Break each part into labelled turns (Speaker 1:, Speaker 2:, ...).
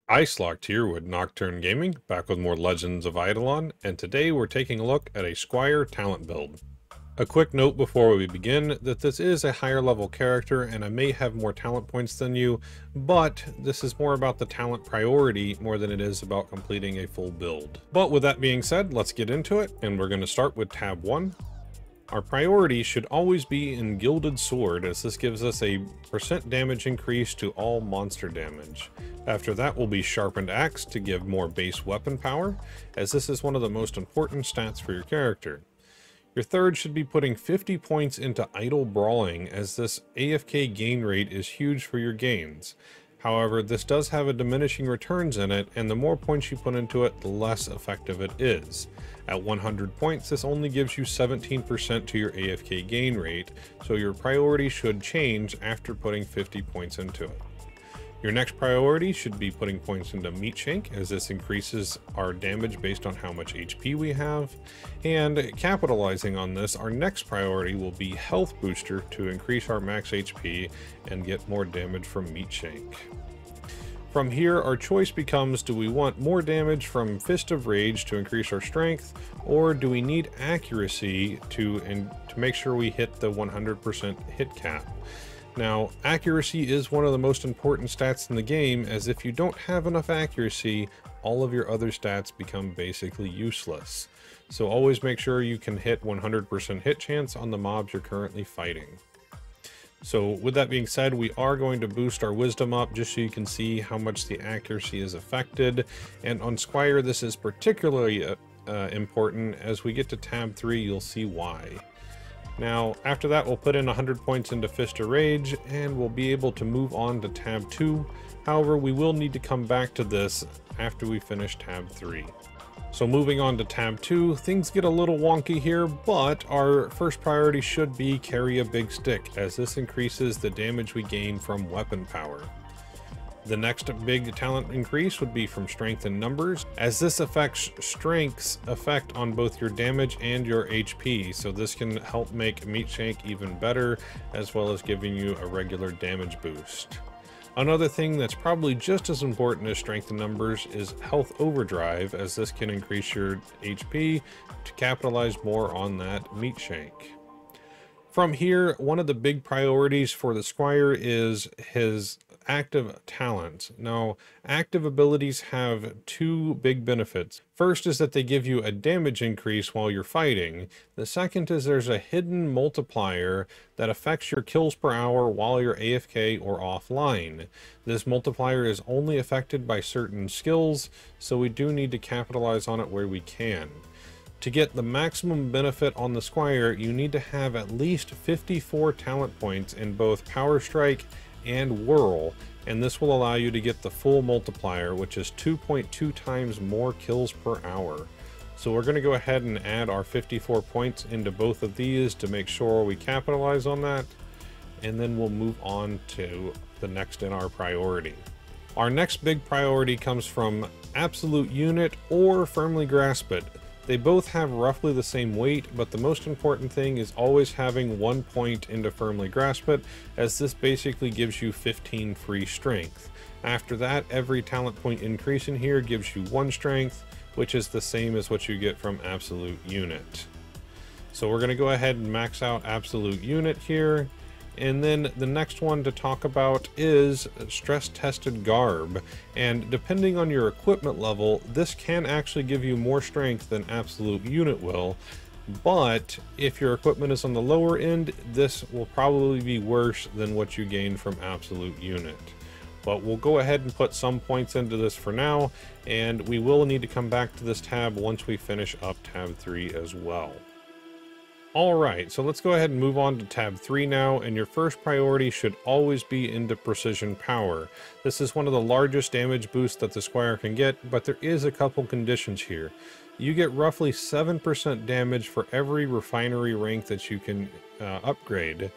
Speaker 1: Icelocked here with Nocturne Gaming, back with more Legends of Eidolon, and today we're taking a look at a Squire talent build. A quick note before we begin that this is a higher level character and I may have more talent points than you, but this is more about the talent priority more than it is about completing a full build. But with that being said, let's get into it, and we're going to start with tab 1. Our priority should always be in Gilded Sword, as this gives us a % damage increase to all monster damage. After that will be Sharpened Axe to give more base weapon power, as this is one of the most important stats for your character. Your third should be putting 50 points into Idle Brawling, as this AFK gain rate is huge for your gains. However, this does have a diminishing returns in it, and the more points you put into it, the less effective it is. At 100 points, this only gives you 17% to your AFK gain rate, so your priority should change after putting 50 points into it. Your next priority should be putting points into Meatshank, as this increases our damage based on how much HP we have. And capitalizing on this, our next priority will be Health Booster to increase our max HP and get more damage from Meatshank. From here, our choice becomes, do we want more damage from Fist of Rage to increase our strength, or do we need accuracy to make sure we hit the 100% hit cap? Now, accuracy is one of the most important stats in the game, as if you don't have enough accuracy, all of your other stats become basically useless. So always make sure you can hit 100% hit chance on the mobs you're currently fighting. So with that being said, we are going to boost our wisdom up just so you can see how much the accuracy is affected. And on Squire, this is particularly important. As we get to tab 3, you'll see why. Now, after that, we'll put in 100 points into Fist of Rage, and we'll be able to move on to tab 2. However, we will need to come back to this after we finish tab 3. So moving on to tab 2, things get a little wonky here, but our first priority should be Carry a Big Stick, as this increases the damage we gain from weapon power. The next big talent increase would be from Strength in Numbers, as this affects Strength's effect on both your damage and your HP, so this can help make Meatshank even better, as well as giving you a regular damage boost. Another thing that's probably just as important as Strength in Numbers is Health Overdrive, as this can increase your HP to capitalize more on that Meatshank. From here, one of the big priorities for the Squire is his active talent. Now, active abilities have two big benefits. First is that they give you a damage increase while you're fighting. The second is there's a hidden multiplier that affects your kills per hour while you're AFK or offline. This multiplier is only affected by certain skills, so we do need to capitalize on it where we can. To get the maximum benefit on the Squire, you need to have at least 54 talent points in both Power Strike and Whirl, and this will allow you to get the full multiplier, which is 2.2 times more kills per hour. So we're going to go ahead and add our 54 points into both of these to make sure we capitalize on that, and then we'll move on to the next in our priority. Our next big priority comes from Absolute Unit or Firmly Grasp It. They both have roughly the same weight, but the most important thing is always having 1 point into Firmly Grasp It, as this basically gives you 15 free strength. After that, every talent point increase in here gives you 1 strength, which is the same as what you get from Absolute Unit. So we're going to go ahead and max out Absolute Unit here. And then the next one to talk about is Stress Tested Garb, and depending on your equipment level, this can actually give you more strength than Absolute Unit will, but if your equipment is on the lower end, this will probably be worse than what you gain from Absolute Unit. But we'll go ahead and put some points into this for now, and we will need to come back to this tab once we finish up tab 3 as well. Alright, so let's go ahead and move on to tab 3 now, and your first priority should always be into Precision Power. This is one of the largest damage boosts that the Squire can get, but there is a couple conditions here. You get roughly 7% damage for every refinery rank that you can upgrade,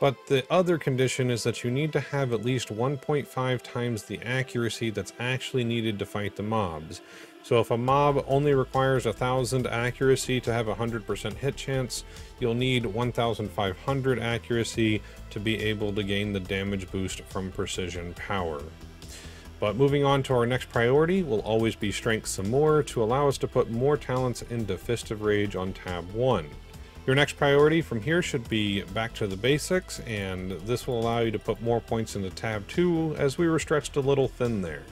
Speaker 1: but the other condition is that you need to have at least 1.5 times the accuracy that's actually needed to fight the mobs. So if a mob only requires 1000 accuracy to have a 100% hit chance, you'll need 1500 accuracy to be able to gain the damage boost from Precision Power. But moving on to our next priority will always be Strength some more to allow us to put more talents into Fist of Rage on tab 1. Your next priority from here should be back to the basics, and this will allow you to put more points into tab 2 as we were stretched a little thin there.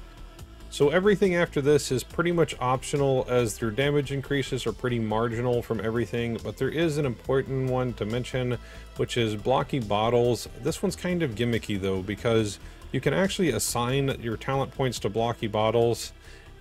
Speaker 1: So everything after this is pretty much optional, as your damage increases are pretty marginal from everything, but there is an important one to mention, which is Blocky Bottles. This one's kind of gimmicky though, because you can actually assign your talent points to Blocky Bottles,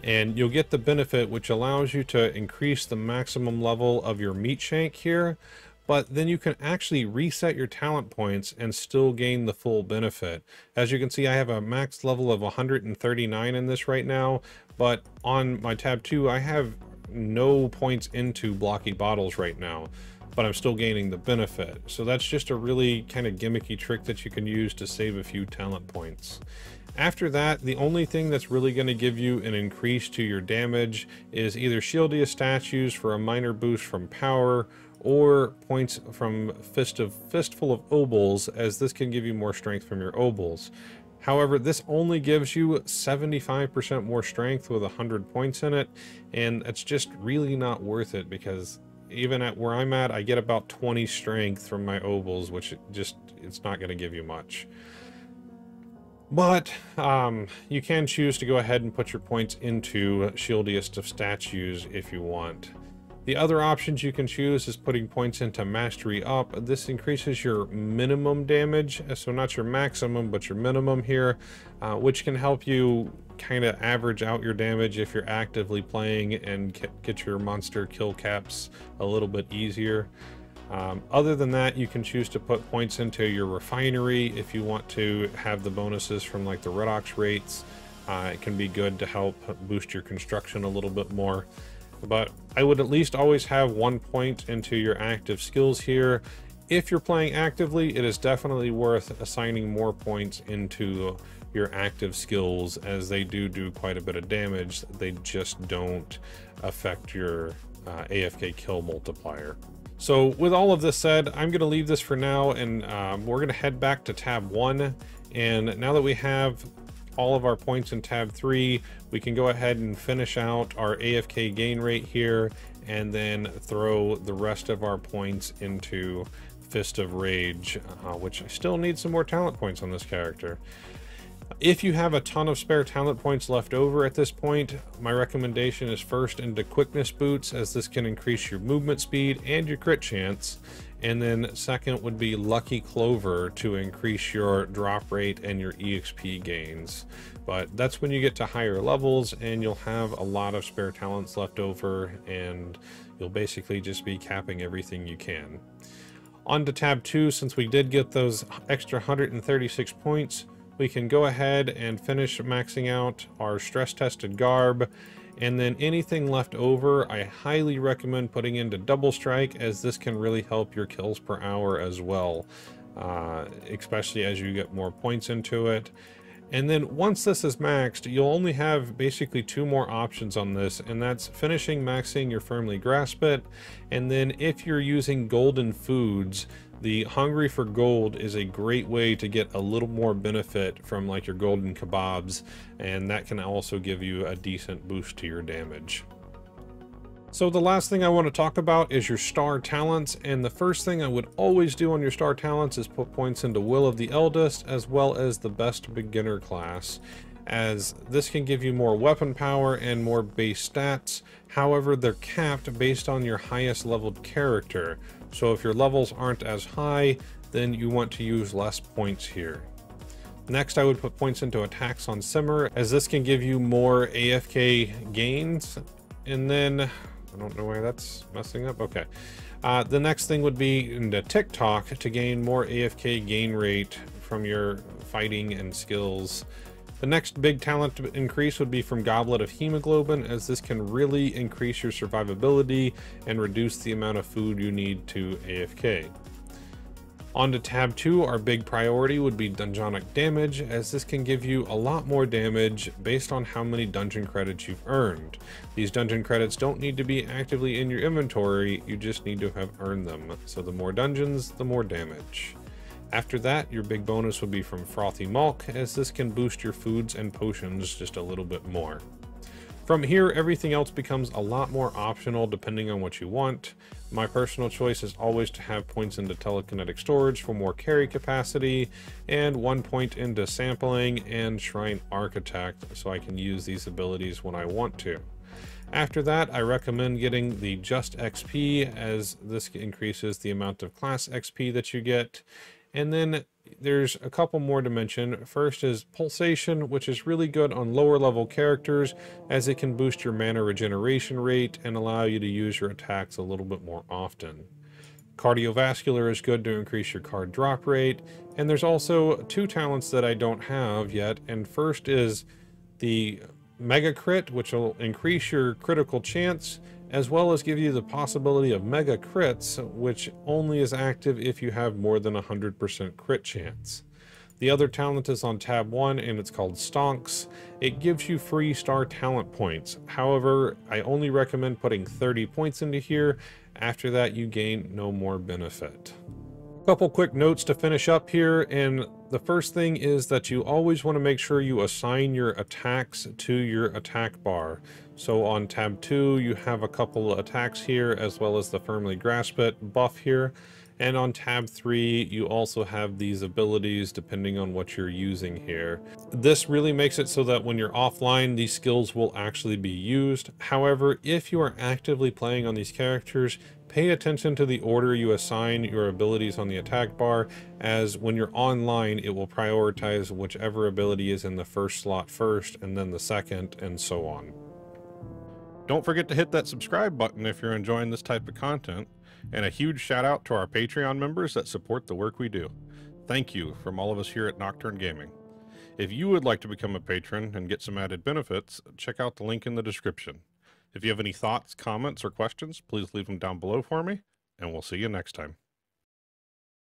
Speaker 1: and you'll get the benefit which allows you to increase the maximum level of your meat shank here, but then you can actually reset your talent points and still gain the full benefit. As you can see, I have a max level of 139 in this right now, but on my tab 2 I have no points into Blocky Bottles right now, but I'm still gaining the benefit. So that's just a really kind of gimmicky trick that you can use to save a few talent points. After that, the only thing that's really going to give you an increase to your damage is either Shieldia statues for a minor boost from power, or points from Fistful of Obols, as this can give you more strength from your Obols. However, this only gives you 75% more strength with 100 points in it, and it's just really not worth it, because even at where I'm at, I get about 20 strength from my Obols, which it's not going to give you much. But you can choose to go ahead and put your points into Shieldiest of Statues if you want. The other options you can choose is putting points into Mastery Up. This increases your minimum damage, so not your maximum, but your minimum here, which can help you kind of average out your damage if you're actively playing and get your monster kill caps a little bit easier. Other than that, you can choose to put points into your Refinery if you want to have the bonuses from like the Redox rates. It can be good to help boost your construction a little bit more. But I would at least always have 1 point into your active skills here. If you're playing actively, it is definitely worth assigning more points into your active skills, as they do quite a bit of damage. They just don't affect your AFK kill multiplier. So with all of this said, I'm going to leave this for now, and we're going to head back to tab 1. And now that we have all of our points in tab 3, we can go ahead and finish out our AFK gain rate here, and then throw the rest of our points into Fist of Rage, which I still need some more talent points on this character. If you have a ton of spare talent points left over at this point, my recommendation is first into Quickness Boots, as this can increase your movement speed and your crit chance. And then second would be Lucky Clover to increase your drop rate and your EXP gains. But that's when you get to higher levels and you'll have a lot of spare talents left over, and you'll basically just be capping everything you can. On to tab 2, since we did get those extra 136 points, we can go ahead and finish maxing out our stress tested garb. And then anything left over, I highly recommend putting into Double Strike, as this can really help your kills per hour as well, especially as you get more points into it. And then once this is maxed, you'll only have basically 2 more options on this, and that's finishing maxing your Firmly Grasp It. And then if you're using golden foods, the Hungry for Gold is a great way to get a little more benefit from like your golden kebabs, and that can also give you a decent boost to your damage. So the last thing I want to talk about is your star talents, and the first thing I would always do on your star talents is put points into Will of the Eldest, as well as the best beginner class, as this can give you more weapon power and more base stats. However, they're capped based on your highest leveled character. So if your levels aren't as high, then you want to use less points here. Next, I would put points into Attacks on Simmer, as this can give you more AFK gains. And then, I don't know why that's messing up. Okay. The next thing would be into TikTok to gain more AFK gain rate from your fighting and skills. The next big talent increase would be from Goblet of Hemoglobin, as this can really increase your survivability and reduce the amount of food you need to AFK. On to tab 2, our big priority would be Dungeonic Damage, as this can give you a lot more damage based on how many dungeon credits you've earned. These dungeon credits don't need to be actively in your inventory, you just need to have earned them. So the more dungeons, the more damage. After that, your big bonus would be from Frothy Mulk, as this can boost your foods and potions just a little bit more. From here, everything else becomes a lot more optional depending on what you want. My personal choice is always to have points into telekinetic storage for more carry capacity, and 1 point into sampling and Shrine Architect, so I can use these abilities when I want to. After that, I recommend getting the Just XP, as this increases the amount of class XP that you get. And then there's a couple more to mention. First is Pulsation, which is really good on lower level characters, as it can boost your mana regeneration rate and allow you to use your attacks a little bit more often. Cardiovascular is good to increase your card drop rate, and there's also 2 talents that I don't have yet, and first is the Mega Crit, which will increase your critical chance, as well as give you the possibility of Mega Crits, which only is active if you have more than 100% crit chance. The other talent is on tab 1, and it's called Stonks. It gives you free star talent points. However, I only recommend putting 30 points into here. After that, you gain no more benefit. Couple quick notes to finish up here, and the first thing is that you always want to make sure you assign your attacks to your attack bar. So on tab 2 you have a couple of attacks here, as well as the Firmly Grasp It buff here, and on tab 3 you also have these abilities depending on what you're using here. This really makes it so that when you're offline, these skills will actually be used. However, if you are actively playing on these characters, pay attention to the order you assign your abilities on the attack bar, as when you're online it will prioritize whichever ability is in the first slot first, and then the second, and so on. Don't forget to hit that subscribe button if you're enjoying this type of content, and a huge shout out to our Patreon members that support the work we do. Thank you from all of us here at Nocturne Gaming. If you would like to become a patron and get some added benefits, check out the link in the description. If you have any thoughts, comments, or questions, please leave them down below for me, and we'll see you next time.